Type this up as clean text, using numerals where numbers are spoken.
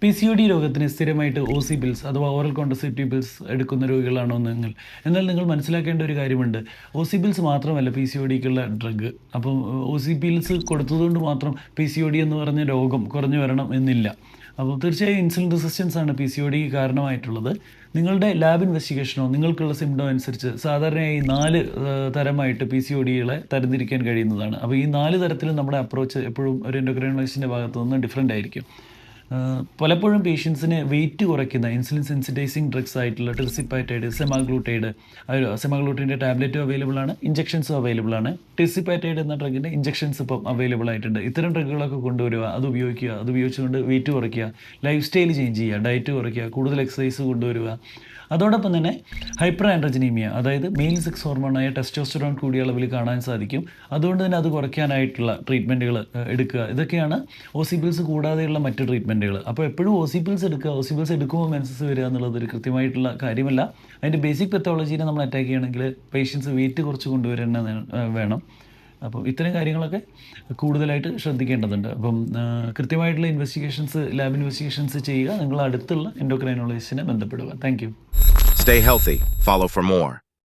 PCOD രോഗത്തിന് സ്ഥിരമായിട്ട് OC pills അഥവാ ഓറൽ കോൺട്രസെപ്റ്റീവ് പിൽസ് എടുക്കുന്ന രോഗികളാണോ നിങ്ങൾ? എന്നാൽ നിങ്ങൾ മനസ്സിലാക്കേണ്ട ഒരു കാര്യമുണ്ട്. OC പിൽസ് മാത്രമല്ല PCODക്കുള്ള ഡ്രഗ്. അപ്പം OC പിൽസ് കൊടുത്തതുകൊണ്ട് മാത്രം PCOD എന്ന് പറഞ്ഞ രോഗം കുറഞ്ഞു വരണം എന്നില്ല. അപ്പോൾ തീർച്ചയായും ഇൻസുലിൻ റെസിസ്റ്റൻസ് ആണ് PCODക്ക് കാരണമായിട്ടുള്ളത്. നിങ്ങളുടെ ലാബ് ഇൻവെസ്റ്റിഗേഷനോ നിങ്ങൾക്കുള്ള സിംറ്റം അനുസരിച്ച് സാധാരണയായി 4 തരമായിട്ട് PCODകളെ തരംതിരിക്കാൻ കഴിയുന്നതാണ്. അപ്പോൾ ഈ 4 തരത്തിലും നമ്മുടെ അപ്രോച്ച് എപ്പോഴും ഒരു എൻഡോക്രൈനോളജിസ്റ്റിൻ്റെ ഭാഗത്തു നിന്ന് ഡിഫറൻ്റ് ആയിരിക്കും. പലപ്പോഴും പേഷ്യൻസിന് വെയിറ്റ് കുറയ്ക്കുന്ന ഇൻസുലിൻ സെൻസിറ്റൈസിങ് ഡ്രഗ്സ് ആയിട്ടുള്ള ടിർസിപ്പാറ്റൈഡ്, സെമാഗ്ലൂട്ടൈഡിൻ്റെ ടാബ്ലറ്റും അവൈലബിൾ ആണ്, ഇഞ്ചക്ഷൻസും അവൈലബിൾ ആണ്. ടിർസിപ്പാറ്റൈഡ് എന്ന ഡ്രഗിൻ്റെ ഇഞ്ചക്ഷൻസ് ഇപ്പം അവൈലബിൾ ആയിട്ടുണ്ട്. ഇത്തരം ഡ്രഗുകളൊക്കെ കൊണ്ടുവരിക, അത് ഉപയോഗിക്കുക, അത് ഉപയോഗിച്ചുകൊണ്ട് വെയിറ്റ് കുറയ്ക്കുക, ലൈഫ് സ്റ്റൈൽ ചേഞ്ച് ചെയ്യുക, ഡയറ്റ് കുറയ്ക്കുക, കൂടുതൽ എക്സസൈസ് കൊണ്ടുവരിക. അതോടൊപ്പം തന്നെ ഹൈപ്പർ ആൻഡ്രോജനീമിയ, അതായത് മെയിൽ സെക്സ് ഹോർമോണായ ടെസ്റ്റോസ്റ്ററോൺ കൂടിയ അളവിൽ കാണാൻ സാധിക്കും. അതുകൊണ്ട് തന്നെ അത് കുറയ്ക്കാനായിട്ടുള്ള ട്രീറ്റ്മെൻറ്റുകൾ എടുക്കുക. ഇതൊക്കെയാണ് OC പിൽസ് കൂടാതെയുള്ള മറ്റ് ട്രീറ്റ്മെൻറ്റുകൾ. അപ്പോൾ എപ്പോഴും OC പിൽസ് എടുക്കുക, OC പിൽസ് എടുക്കുമ്പോൾ മെൻസസ് വരിക എന്നുള്ളത് ഒരു കൃത്യമായിട്ടുള്ള കാര്യമല്ല. അതിൻ്റെ ബേസിക് പെത്തോളജീനെ നമ്മൾ അറ്റാക്ക് ചെയ്യണമെങ്കിൽ പേഷ്യൻസ് വെയിറ്റ് കുറച്ച് കൊണ്ടുവരാൻ വേണം. അപ്പോൾ ഇത്തരം കാര്യങ്ങളൊക്കെ കൂടുതലായിട്ട് ശ്രദ്ധിക്കേണ്ടതുണ്ട്. അപ്പം കൃത്യമായിട്ടുള്ള ലാബ് ഇൻവെസ്റ്റിഗേഷൻസ് ചെയ്യുക. നിങ്ങൾ അടുത്തുള്ള എൻഡോക്രൈനോളജിസ്റ്റിനെ ബന്ധപ്പെടുക. Thank you. Stay healthy. Follow for more.